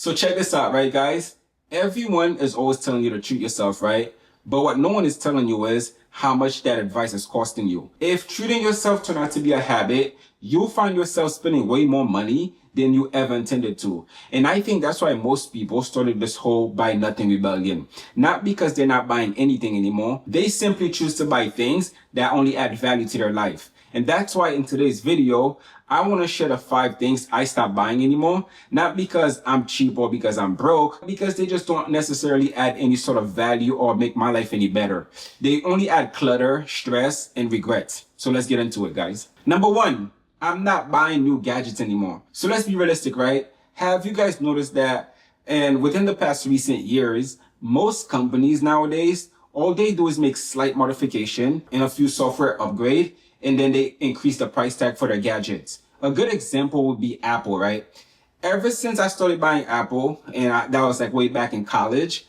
So check this out, right, guys? Everyone is always telling you to treat yourself, right? But what no one is telling you is how much that advice is costing you. If treating yourself turned out to be a habit, you'll find yourself spending way more money than you ever intended to. And I think that's why most people started this whole buy nothing rebellion. Not because they're not buying anything anymore. They simply choose to buy things that only add value to their life. And that's why in today's video, I want to share the 5 things I stopped buying anymore. Not because I'm cheap or because I'm broke, because they just don't necessarily add any sort of value or make my life any better. They only add clutter, stress, and regret. So let's get into it, guys. Number 1, I'm not buying new gadgets anymore. So let's be realistic, right? Have you guys noticed that, and within the past recent years, most companies nowadays, all they do is make slight modification and a few software upgrade, and then they increase the price tag for their gadgets. A good example would be Apple, right? Ever since I started buying Apple, and that was like way back in college,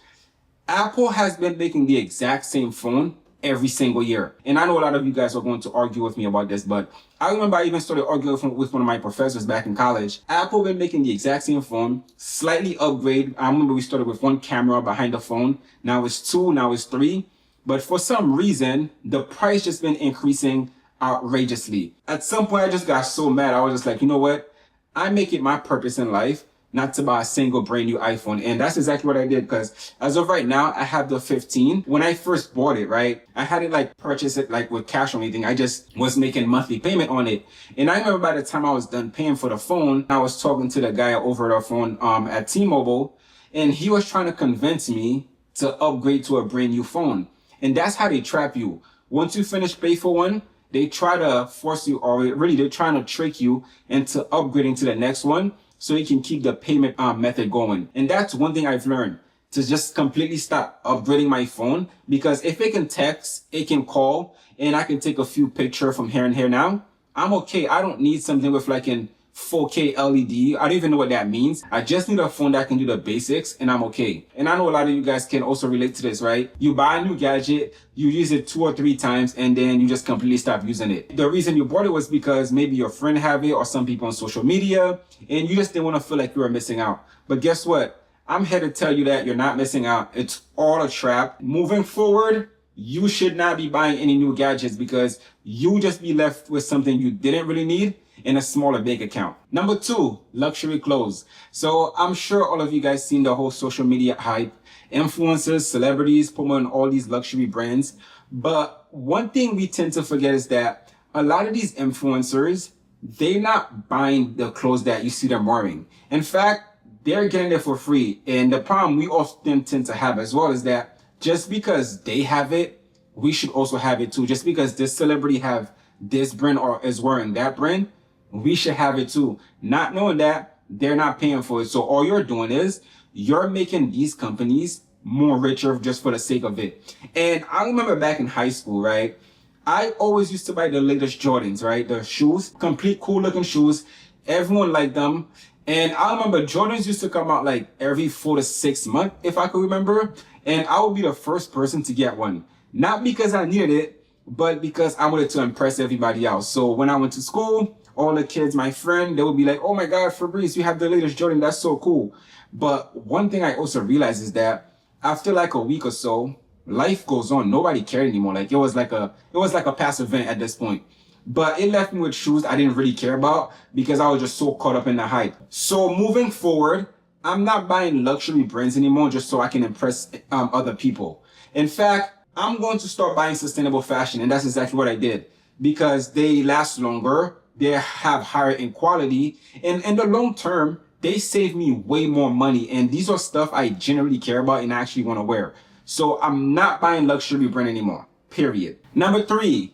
Apple has been making the exact same phone every single year. And I know a lot of you guys are going to argue with me about this, but I remember I even started arguing with one of my professors back in college. Apple been making the exact same phone, slightly upgrade. I remember we started with 1 camera behind the phone. Now it's 2, now it's 3. But for some reason, the price just been increasing outrageously. At some point, I just got so mad. I was just like, you know what? I make it my purpose in life not to buy a single brand new iPhone. And that's exactly what I did, because as of right now, I have the 15. When I first bought it, right, I hadn't like purchased it like with cash or anything. I just was making monthly payment on it. And I remember by the time I was done paying for the phone, I was talking to the guy over the phone at T-Mobile, and he was trying to convince me to upgrade to a brand new phone. And that's how they trap you. Once you finish pay for one, they try to force you, or really they're trying to trick you into upgrading to the next one so you can keep the payment method going. And that's one thing I've learned, to just completely stop upgrading my phone, because if it can text, it can call, and I can take a few pictures from here and here now, I'm okay. I don't need something with like an 4K LED. I don't even know what that means. I just need a phone that can do the basics, and I'm okay. And I know a lot of you guys can also relate to this, right? You buy a new gadget, you use it 2 or 3 times, and then you just completely stop using it. The reason you bought it was because maybe your friend have it, or some people on social media, and you just didn't want to feel like you were missing out. But guess what? I'm here to tell you that you're not missing out. It's all a trap. Moving forward, you should not be buying any new gadgets, because you just be left with something you didn't really need in a smaller bank account. Number 2, luxury clothes. So I'm sure all of you guys seen the whole social media hype, influencers, celebrities promoting all these luxury brands. But one thing we tend to forget is that a lot of these influencers, they're not buying the clothes that you see them wearing. In fact, they're getting it for free. And the problem we often tend to have as well is that just because they have it, we should also have it too. Just because this celebrity have this brand or is wearing that brand, we should have it too. Not knowing that they're not paying for it. So all you're doing is you're making these companies more richer just for the sake of it. And I remember back in high school, right? I always used to buy the latest Jordans, right? The shoes, complete cool looking shoes. Everyone liked them. And I remember Jordans used to come out like every 4 to 6 months, if I could remember. And I would be the first person to get one. Not because I needed it, but because I wanted to impress everybody else. So when I went to school, all the kids, my friend, they would be like, oh my God, Fabrice, you have the latest Jordan. That's so cool. But one thing I also realized is that after like a week or so, life goes on. Nobody cared anymore. Like it was like a past event at this point. But it left me with shoes I didn't really care about, because I was just so caught up in the hype. So moving forward, I'm not buying luxury brands anymore just so I can impress other people. In fact, I'm going to start buying sustainable fashion, and that's exactly what I did, because they last longer, they have higher in quality, and in the long term, they save me way more money. And these are stuff I generally care about and actually want to wear. So I'm not buying luxury brand anymore, period. Number 3,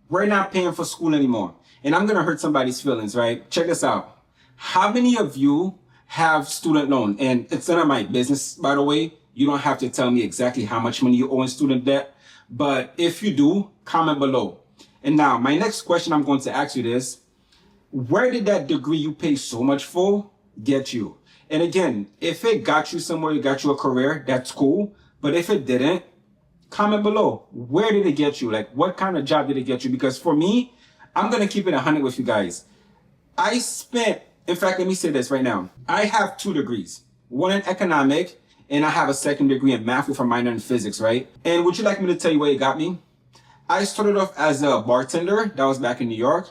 we're not paying for school anymore. And I'm going to hurt somebody's feelings, right? Check this out. How many of you have student loan? And it's none of my business, by the way. You don't have to tell me exactly how much money you owe in student debt. But if you do, comment below. And now, my next question I'm going to ask you is, where did that degree you pay so much for get you? And again, if it got you somewhere, it got you a career, that's cool. But if it didn't, comment below. Where did it get you? Like, what kind of job did it get you? Because for me, I'm going to keep it 100 with you guys. In fact, let me say this right now. I have 2 degrees. one in economic, and I have a second degree in math with a minor in physics, right? And would you like me to tell you where it got me? I started off as a bartender. That was back in New York.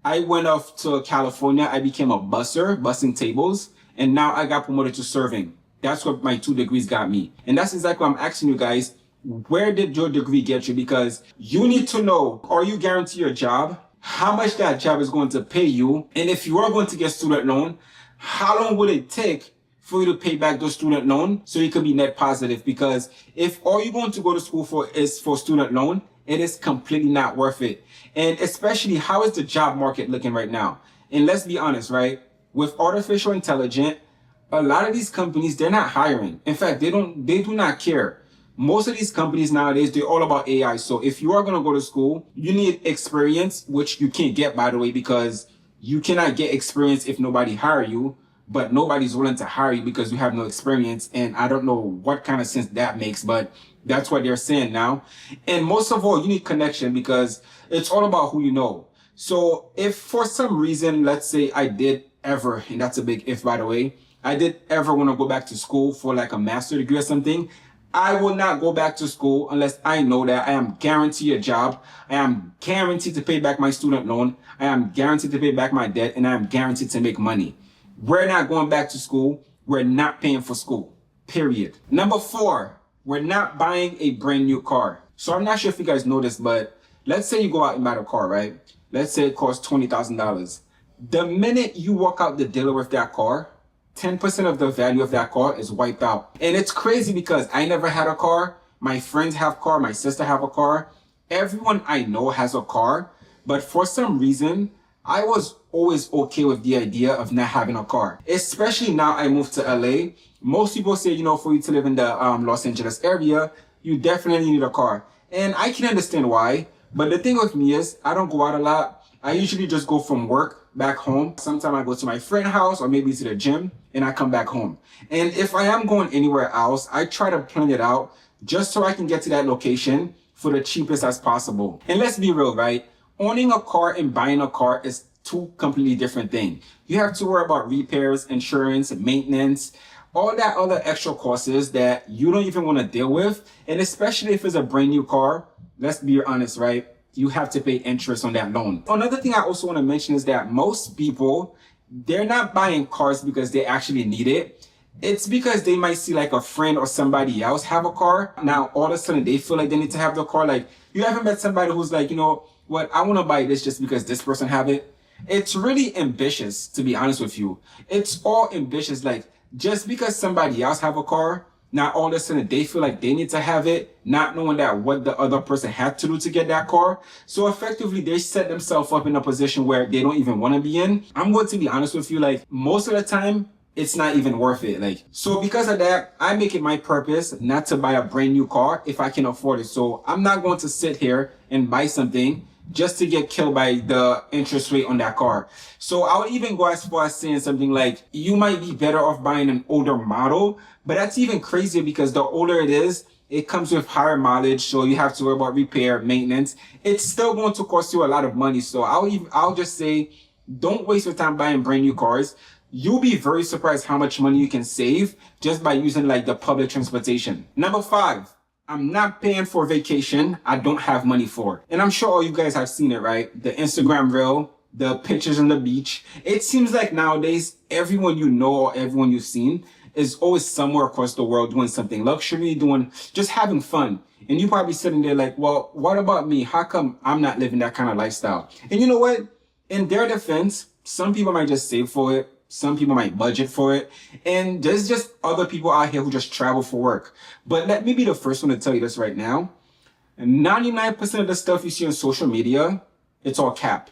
I went off to California. I became a busser, bussing tables. And now I got promoted to serving. That's what my 2 degrees got me. And that's exactly what I'm asking you guys. Where did your degree get you? Because you need to know, are you guaranteed a job? How much that job is going to pay you? And if you are going to get student loan, how long will it take for you to pay back those student loan so you can be net positive? Because if all you're going to go to school for is for student loan, it is completely not worth it. And especially, how is the job market looking right now? And let's be honest, right? With artificial intelligence, a lot of these companies, they're not hiring. In fact, they do not care. Most of these companies nowadays, they're all about AI. So if you are going to go to school, you need experience, which you can't get, by the way, because you cannot get experience if nobody hire you. But nobody's willing to hire you because you have no experience. And I don't know what kind of sense that makes, but that's what they're saying now. And most of all, you need connection because it's all about who you know. So if for some reason, let's say I did ever, and that's a big if, by the way, I did ever want to go back to school for like a master's degree or something, I will not go back to school unless I know that I am guaranteed a job. I am guaranteed to pay back my student loan. I am guaranteed to pay back my debt, and I am guaranteed to make money. We're not going back to school. We're not paying for school, period. Number 4, we're not buying a brand new car. So I'm not sure if you guys know this, but let's say you go out and buy a car, right? Let's say it costs $20,000. The minute you walk out the dealer with that car, 10% of the value of that car is wiped out. And it's crazy because I never had a car. My friends have a car. My sister have a car. Everyone I know has a car. But for some reason, I was always okay with the idea of not having a car. Especially now I moved to LA. Most people say, you know, for you to live in the Los Angeles area, you definitely need a car. And I can understand why. But the thing with me is I don't go out a lot. I usually just go from work back home. Sometimes I go to my friend's house or maybe to the gym and I come back home. And if I am going anywhere else, I try to plan it out just so I can get to that location for the cheapest as possible. And let's be real, right? Owning a car and buying a car is 2 completely different things. You have to worry about repairs, insurance, maintenance, all that other extra costs that you don't even want to deal with. And especially if it's a brand new car, let's be honest, right? You have to pay interest on that loan. Another thing I also want to mention is that most people, they're not buying cars because they actually need it. It's because they might see like a friend or somebody else have a car. Now, all of a sudden, they feel like they need to have the car. Like, you haven't met somebody who's like, you know what, I want to buy this just because this person have it. It's really ambitious, to be honest with you. It's all ambitious. Like, just because somebody else have a car, now all of a sudden they feel like they need to have it, not knowing that what the other person had to do to get that car. So effectively, they set themselves up in a position where they don't even want to be in. I'm going to be honest with you, like most of the time, it's not even worth it. Like, so because of that, I make it my purpose not to buy a brand new car if I can afford it. So I'm not going to sit here and buy something just to get killed by the interest rate on that car. So I would even go as far as saying something like, you might be better off buying an older model, but that's even crazier because the older it is, it comes with higher mileage. So you have to worry about repair, maintenance. It's still going to cost you a lot of money. So I'll just say, don't waste your time buying brand new cars. You'll be very surprised how much money you can save just by using like the public transportation. Number 5. I'm not paying for vacation I don't have money for. And I'm sure all you guys have seen it, right? The Instagram reel, the pictures on the beach. It seems like nowadays, everyone you know or everyone you've seen is always somewhere across the world doing something luxury, just having fun. And you probably sitting there like, well, what about me? How come I'm not living that kind of lifestyle? And you know what? In their defense, some people might just save for it. Some people might budget for it. And there's just other people out here who just travel for work. But let me be the first one to tell you this right now. 99% of the stuff you see on social media, it's all cap.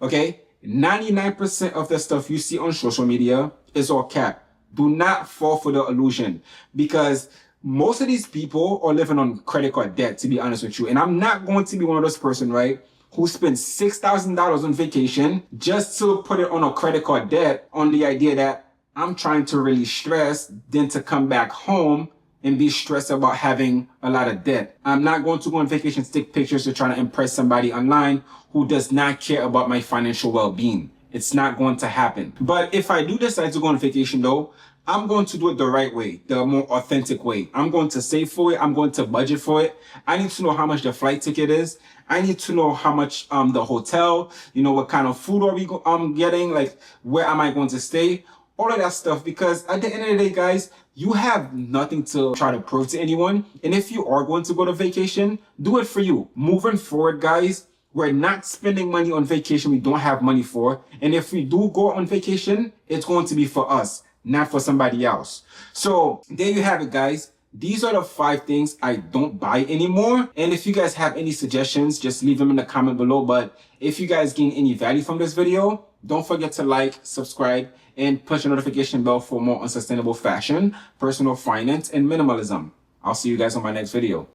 Okay? 99% of the stuff you see on social media is all cap. Do not fall for the illusion because most of these people are living on credit card debt, to be honest with you. And I'm not going to be one of those person, right, who spends $6,000 on vacation just to put it on a credit card debt on the idea that I'm trying to really stress, then to come back home and be stressed about having a lot of debt. I'm not going to go on vacation, take pictures to try to impress somebody online who does not care about my financial well-being. It's not going to happen. But if I do decide to go on vacation though, I'm going to do it the right way, the more authentic way. I'm going to save for it. I'm going to budget for it. I need to know how much the flight ticket is. I need to know how much the hotel, what kind of food are we getting, like where am I going to stay? All of that stuff, because at the end of the day, guys, you have nothing to try to prove to anyone. And if you are going to go to vacation, do it for you. Moving forward, guys, we're not spending money on vacation we don't have money for. And if we do go on vacation, it's going to be for us, not for somebody else. So there you have it, guys. These are the 5 things I don't buy anymore. And if you guys have any suggestions, just leave them in the comment below. But if you guys gain any value from this video, don't forget to like, subscribe, and push the notification bell for more unsustainable fashion, personal finance, and minimalism. I'll see you guys on my next video.